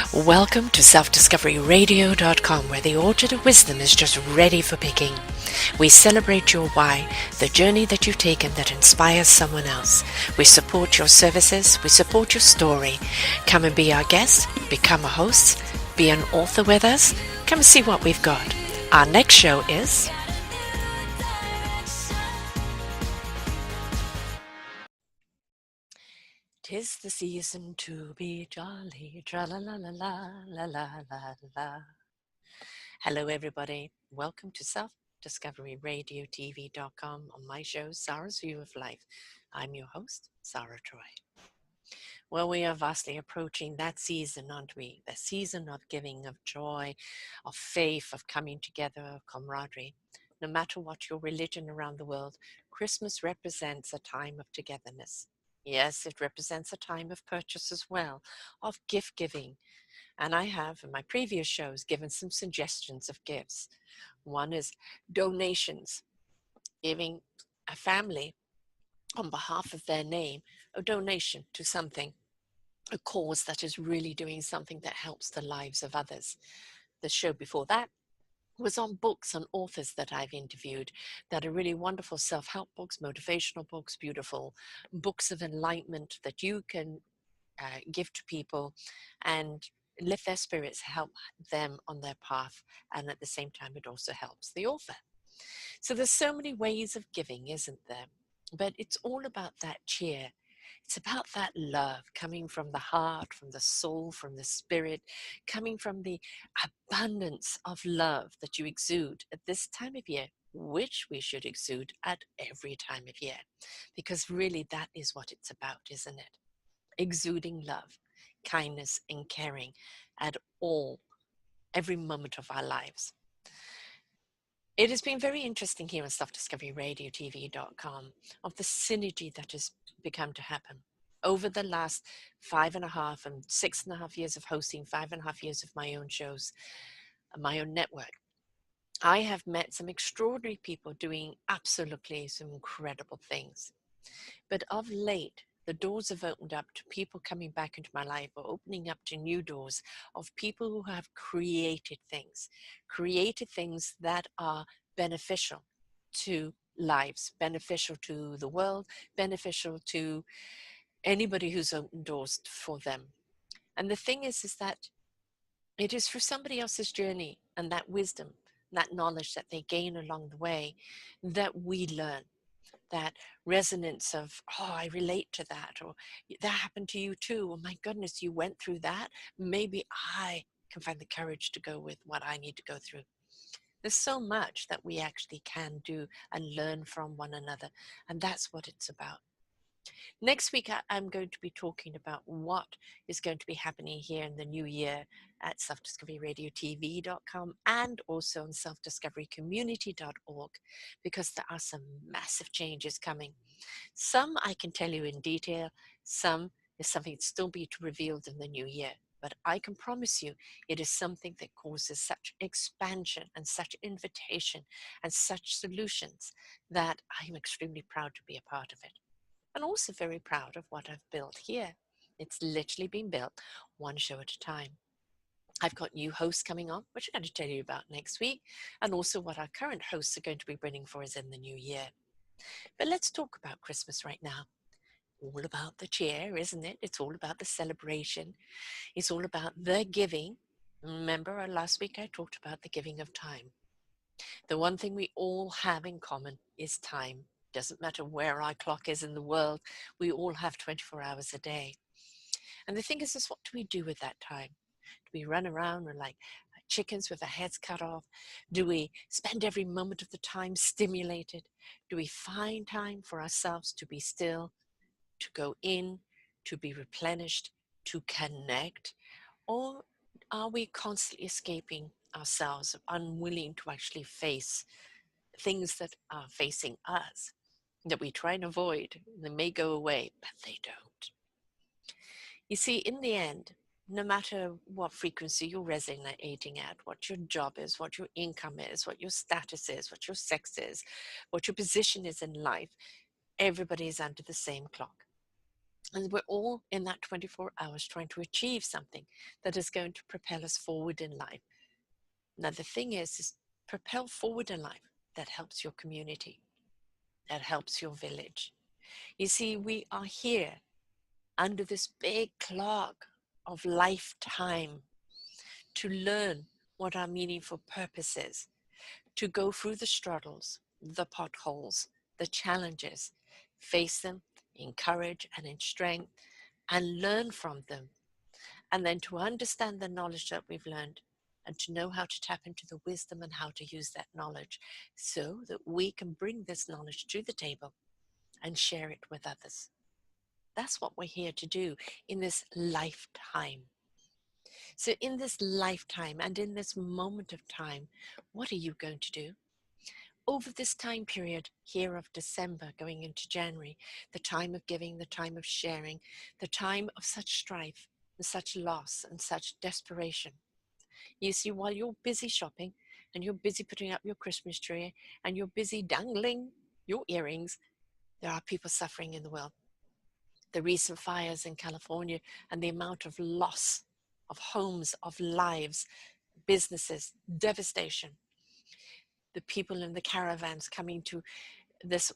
Welcome to selfdiscoveryradio.com, where the orchard of wisdom is just ready for picking. We celebrate your why, the journey that you've taken that inspires someone else. We support your services, we support your story. Come and be our guest, become a host, be an author with us. Come and see what we've got. Our next show is... "'Tis the season to be jolly, tra-la-la-la-la-la-la-la-la." Hello, everybody. Welcome to selfdiscoveryradiotv.com on my show, Sarah's View of Life. I'm your host, Sarah Troy. Well, we are vastly approaching that season, aren't we? The season of giving, of joy, of faith, of coming together, of camaraderie. No matter what your religion around the world, Christmas represents a time of togetherness. Yes, it represents a time of purchase as well, of gift giving. And I have, in my previous shows, given some suggestions of gifts. One is donations, giving a family, on behalf of their name, a donation to something, a cause that is really doing something that helps the lives of others. The show before that was on books and authors that I've interviewed that are really wonderful self-help books, motivational books, beautiful books of enlightenment that you can give to people and lift their spirits, help them on their path, and at the same time it also helps the author. So there's so many ways of giving, isn't there? But it's all about that cheer. It's about that love coming from the heart, from the soul, from the spirit, coming from the abundance of love that you exude at this time of year, which we should exude at every time of year. Because really that is what it's about, isn't it? Exuding love, kindness, and caring at every moment of our lives. It has been very interesting here on selfdiscoveryradiotv.com of the synergy that has begun to happen over the last 5.5 and 6.5 years of hosting, 5.5 years of my own shows, my own network. I have met some extraordinary people doing absolutely some incredible things. But of late, the doors have opened up to people coming back into my life, or opening up to new doors of people who have created things that are beneficial to lives, beneficial to the world, beneficial to anybody who's opened doors for them. And the thing is that it is through somebody else's journey and that wisdom, that knowledge that they gain along the way, that we learn. That resonance of, oh, I relate to that, or that happened to you too. Oh my goodness, you went through that. Maybe I can find the courage to go with what I need to go through. There's so much that we actually can do and learn from one another. And that's what it's about. Next week, I'm going to be talking about what is going to be happening here in the new year at selfdiscoveryradiotv.com and also on selfdiscoverycommunity.org, because there are some massive changes coming. Some I can tell you in detail, some is something that's still be revealed in the new year. But I can promise you it is something that causes such expansion and such invitation and such solutions that I'm extremely proud to be a part of it. And also very proud of what I've built here. It's literally been built one show at a time. I've got new hosts coming on, which I'm going to tell you about next week, and also what our current hosts are going to be bringing for us in the new year. But let's talk about Christmas right now. All about the cheer, isn't it? It's all about the celebration. It's all about the giving. Remember, last week I talked about the giving of time. The one thing we all have in common is time. Doesn't matter where our clock is in the world, we all have 24 hours a day. And the thing is what do we do with that time? Do we run around like chickens with our heads cut off? Do we spend every moment of the time stimulated? Do we find time for ourselves to be still, to go in, to be replenished, to connect? Or are we constantly escaping ourselves, unwilling to actually face things that are facing us, that we try and avoid? They may go away, but they don't. You see, in the end, no matter what frequency you're resonating at, what your job is, what your income is, what your status is, what your sex is, what your position is in life, everybody is under the same clock. And we're all in that 24 hours trying to achieve something that is going to propel us forward in life. Now, the thing is propel forward in life. That helps your community. That helps your village. You see, we are here under this big clock of lifetime to learn what our meaningful purpose is, to go through the struggles, the potholes, the challenges, face them in courage and in strength, and learn from them. And then to understand the knowledge that we've learned and to know how to tap into the wisdom and how to use that knowledge so that we can bring this knowledge to the table and share it with others. That's what we're here to do in this lifetime. So, in this lifetime and in this moment of time, what are you going to do? Over this time period here of December going into January, the time of giving, the time of sharing, the time of such strife and such loss and such desperation. You see, while you're busy shopping and you're busy putting up your Christmas tree and you're busy dangling your earrings, there are people suffering in the world. The recent fires in California and the amount of loss of homes, of lives, businesses, devastation. The people in the caravans coming to this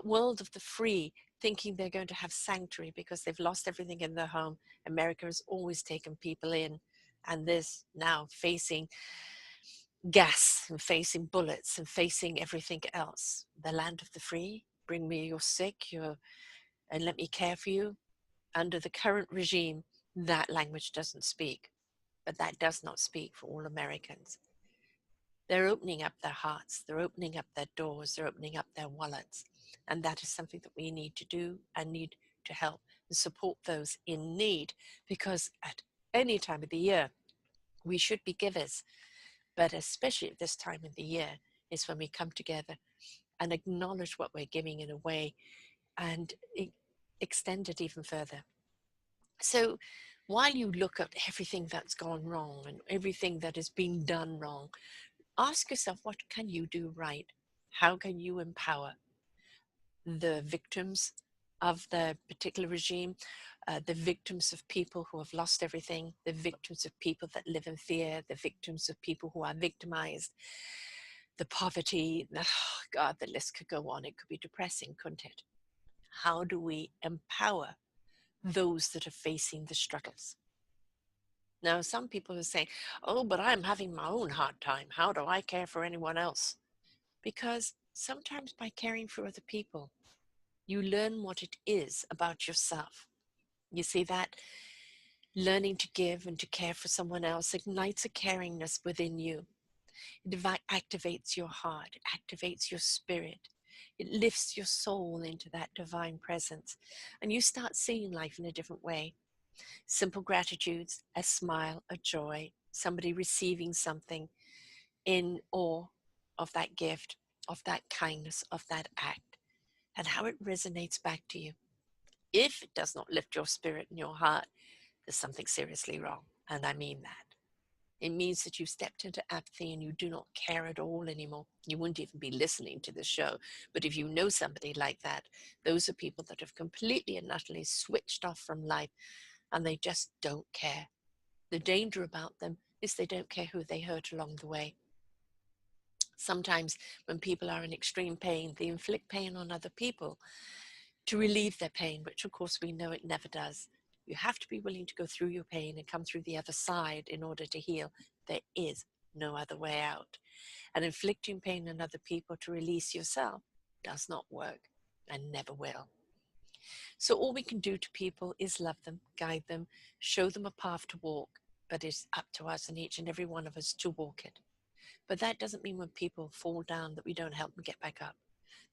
world of the free, thinking they're going to have sanctuary because they've lost everything in their home. America has always taken people in, and this now facing gas and facing bullets and facing everything else. The land of the free, bring me your sick, and let me care for you. Under the current regime, that language doesn't speak, but that does not speak for all Americans. They're opening up their hearts, they're opening up their doors, they're opening up their wallets. And that is something that we need to do and need to help and support those in need, because at any time of the year, we should be givers. But especially at this time of the year is when we come together and acknowledge what we're giving in a way and extend it even further. So while you look at everything that's gone wrong and everything that has been done wrong, ask yourself, what can you do right? How can you empower the victims of the particular regime, the victims of people who have lost everything, the victims of people that live in fear, the victims of people who are victimized, the poverty, oh God, the list could go on. It could be depressing, couldn't it? How do we empower those that are facing the struggles? Now, some people are saying, oh, but I'm having my own hard time. How do I care for anyone else? Because sometimes by caring for other people, you learn what it is about yourself. You see that learning to give and to care for someone else ignites a caringness within you. It activates your heart, activates your spirit. It lifts your soul into that divine presence. And you start seeing life in a different way. Simple gratitudes, a smile, a joy, somebody receiving something in awe of that gift, of that kindness, of that act, and how it resonates back to you. If it does not lift your spirit and your heart, there's something seriously wrong. And I mean that. It means that you've stepped into apathy and you do not care at all anymore. You wouldn't even be listening to the show. But if you know somebody like that, those are people that have completely and utterly switched off from life and they just don't care. The danger about them is they don't care who they hurt along the way. Sometimes when people are in extreme pain, they inflict pain on other people to relieve their pain, which of course we know it never does. You have to be willing to go through your pain and come through the other side in order to heal. There is no other way out. And inflicting pain on other people to release yourself does not work and never will. So all we can do to people is love them, guide them, show them a path to walk, but it's up to us and each and every one of us to walk it. But that doesn't mean when people fall down that we don't help them get back up,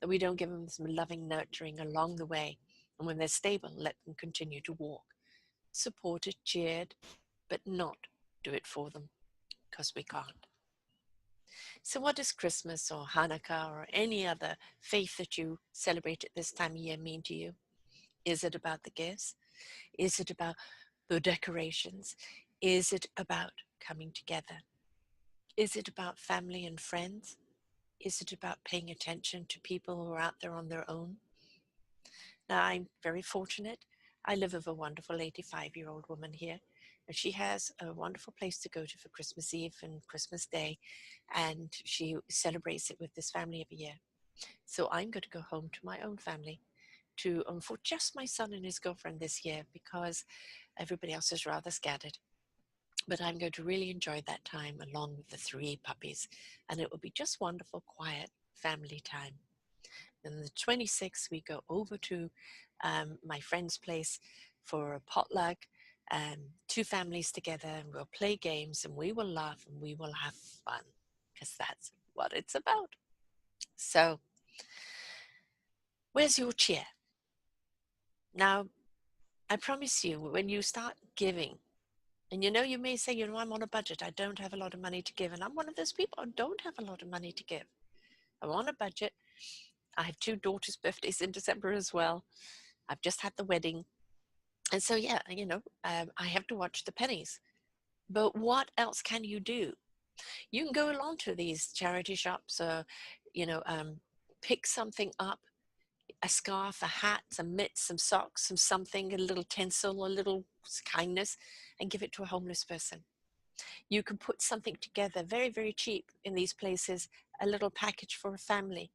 that we don't give them some loving nurturing along the way. And when they're stable, let them continue to walk. Supported, cheered, but not do it for them, because we can't. So what does Christmas or Hanukkah or any other faith that you celebrate at this time of year mean to you? Is it about the gifts? Is it about the decorations? Is it about coming together? Is it about family and friends? Is it about paying attention to people who are out there on their own? Now, I'm very fortunate. I live with a wonderful 85-year-old woman here, and she has a wonderful place to go to for Christmas Eve and Christmas Day, and she celebrates it with this family every year. So I'm going to go home to my own family to for just my son and his girlfriend this year because everybody else is rather scattered. But I'm going to really enjoy that time along with the three puppies, and it will be just wonderful, quiet family time. Then the 26th, we go over to my friend's place for a potluck, two families together, and we'll play games and we will laugh and we will have fun because that's what it's about. So, where's your cheer? Now, I promise you, when you start giving, and you may say, I'm on a budget, I don't have a lot of money to give. And I'm one of those people, I don't have a lot of money to give. I'm on a budget. I have two daughters' birthdays in December as well. I've just had the wedding. And so, yeah, I have to watch the pennies. But what else can you do? You can go along to these charity shops, you know, um, pick something up, a scarf, a hat, some mitts, some socks, some something, a little tinsel, a little kindness, and give it to a homeless person. You can put something together very, very cheap in these places, a little package for a family.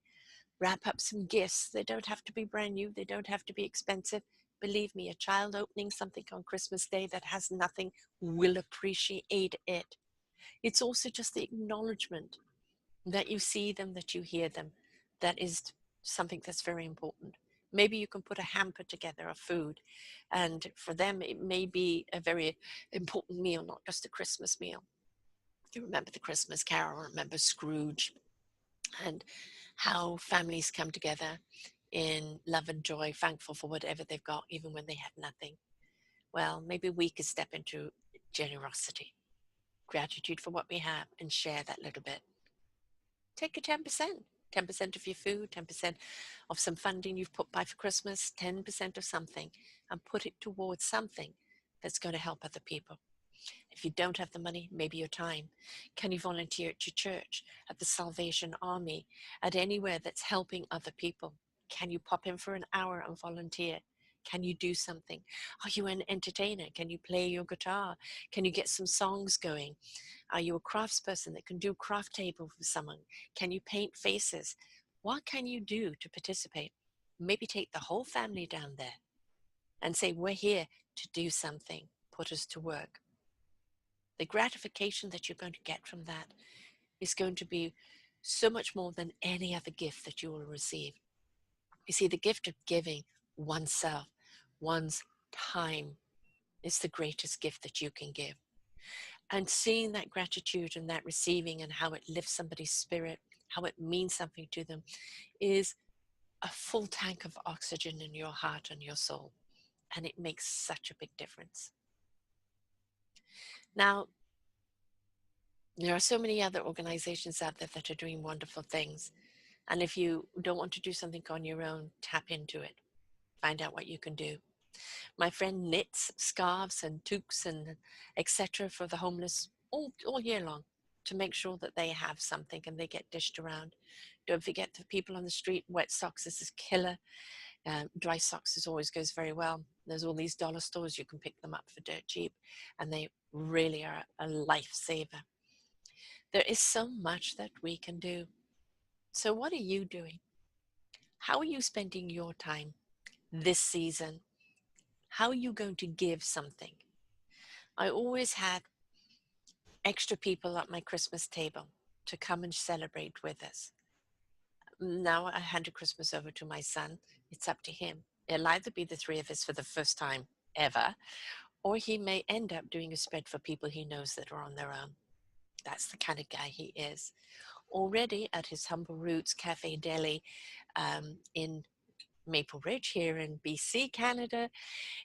Wrap up some gifts. They don't have to be brand new, they don't have to be expensive. Believe me, a child opening something on Christmas Day that has nothing will appreciate it. It's also just the acknowledgement that you see them, that you hear them. That is something that's very important. Maybe you can put a hamper together of food, and for them, it may be a very important meal, not just a Christmas meal. You remember the Christmas Carol, remember Scrooge, and how families come together in love and joy, thankful for whatever they've got, even when they have nothing. Well, maybe we could step into generosity, gratitude for what we have, and share that little bit. Take a 10%. 10% of your food, 10% of some funding you've put by for Christmas, 10% of something, and put it towards something that's going to help other people. If you don't have the money, maybe your time. Can you volunteer at your church, at the Salvation Army, at anywhere that's helping other people? Can you pop in for an hour and volunteer? Can you do something? Are you an entertainer? Can you play your guitar? Can you get some songs going? Are you a craftsperson that can do craft table for someone? Can you paint faces? What can you do to participate? Maybe take the whole family down there and say, we're here to do something. Put us to work. The gratification that you're going to get from that is going to be so much more than any other gift that you will receive. You see, the gift of giving oneself, one's time, is the greatest gift that you can give. And seeing that gratitude and that receiving and how it lifts somebody's spirit, how it means something to them, is a full tank of oxygen in your heart and your soul. And it makes such a big difference. Now, there are so many other organizations out there that are doing wonderful things. And if you don't want to do something on your own, tap into it. Find out what you can do. My friend knits scarves and toques and etc. for the homeless all year long to make sure that they have something and they get dished around. Don't forget the people on the street, wet socks is a killer. Dry socks is always goes very well. There's all these dollar stores, you can pick them up for dirt cheap, and they really are a lifesaver. There is so much that we can do. So what are you doing? How are you spending your time this season? How are you going to give something? I always had extra people at my Christmas table to come and celebrate with us. Now I hand Christmas over to my son. It's up to him. It'll either be the three of us for the first time ever, or he may end up doing a spread for people he knows that are on their own. That's the kind of guy he is. Already at his Humble Roots Cafe Deli in Maple Ridge here in BC, Canada,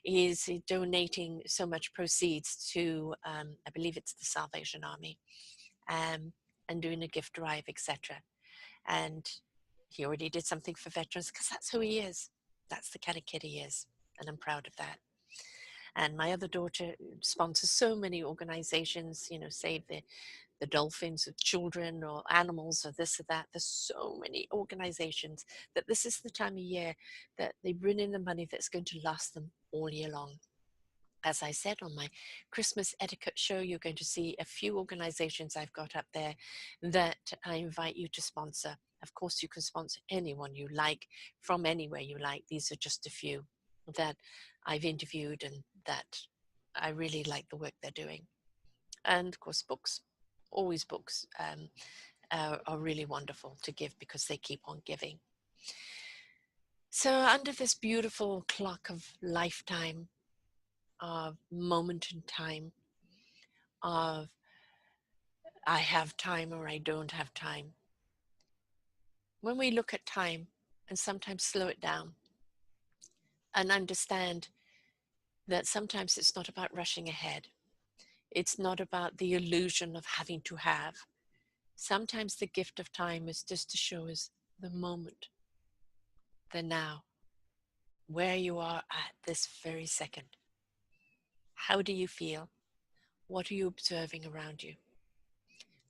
is donating so much proceeds to, I believe it's the Salvation Army, and doing a gift drive, etc. And he already did something for veterans because that's who he is. That's the kind of kid he is, and I'm proud of that. And my other daughter sponsors so many organizations, Save the the dolphins or children or animals or this or that. There's so many organizations that this is the time of year that they bring in the money that's going to last them all year long. As I said on my Christmas etiquette show, you're going to see a few organizations I've got up there that I invite you to sponsor. Of course, you can sponsor anyone you like from anywhere you like. These are just a few that I've interviewed and that I really like the work they're doing. And of course, books, always books are really wonderful to give because they keep on giving. So under this beautiful clock of lifetime, of moment in time, of I have time or I don't have time. When we look at time and sometimes slow it down and understand that sometimes it's not about rushing ahead. It's not about the illusion of having to have. Sometimes the gift of time is just to show us the moment, the now, where you are at this very second. How do you feel? What are you observing around you?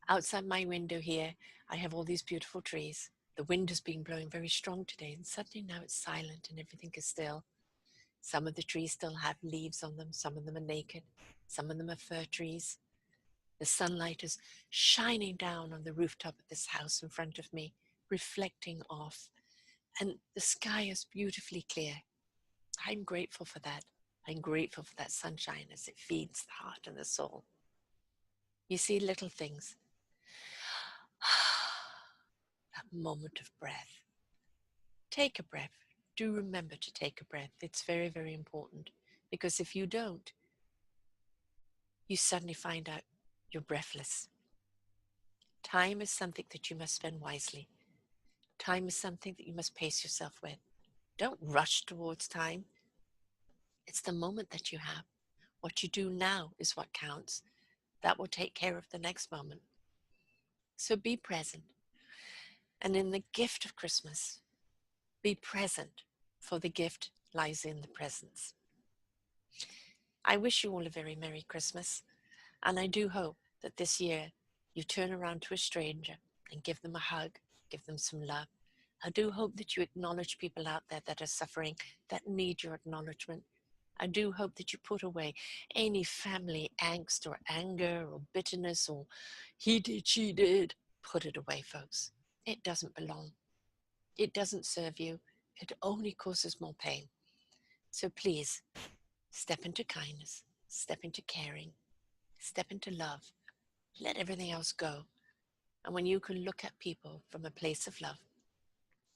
Outside my window here, I have all these beautiful trees. The wind has been blowing very strong today, and suddenly now it's silent and everything is still. Some of the trees still have leaves on them. Some of them are naked. Some of them are fir trees. The sunlight is shining down on the rooftop of this house in front of me, reflecting off, and the sky is beautifully clear. I'm grateful for that. I'm grateful for that sunshine as it feeds the heart and the soul. You see little things. That moment of breath. Take a breath. Do remember to take a breath. It's very, very important, because if you don't, you suddenly find out you're breathless. Time is something that you must spend wisely. Time is something that you must pace yourself with. Don't rush towards time. It's the moment that you have. What you do now is what counts. That will take care of the next moment. So be present. And in the gift of Christmas, be present, for the gift lies in the presence. I wish you all a very Merry Christmas, and I do hope that this year you turn around to a stranger and give them a hug, give them some love. I do hope that you acknowledge people out there that are suffering, that need your acknowledgement. I do hope that you put away any family angst or anger or bitterness or he did, she did. Put it away, folks. It doesn't belong. It doesn't serve you. It only causes more pain. So please, step into kindness, step into caring, step into love. Let everything else go. And when you can look at people from a place of love,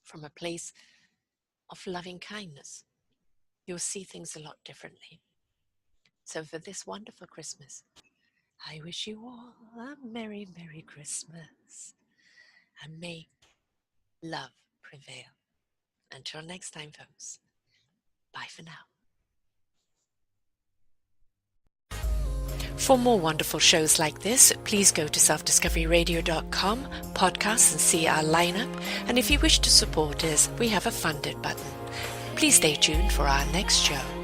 from a place of loving kindness, you'll see things a lot differently. So for this wonderful Christmas, I wish you all a Merry, Merry Christmas. And may love prevail. Until next time, folks. Bye for now. For more wonderful shows like this, please go to selfdiscoveryradio.com, podcasts, and see our lineup. And if you wish to support us, we have a funded button. Please stay tuned for our next show.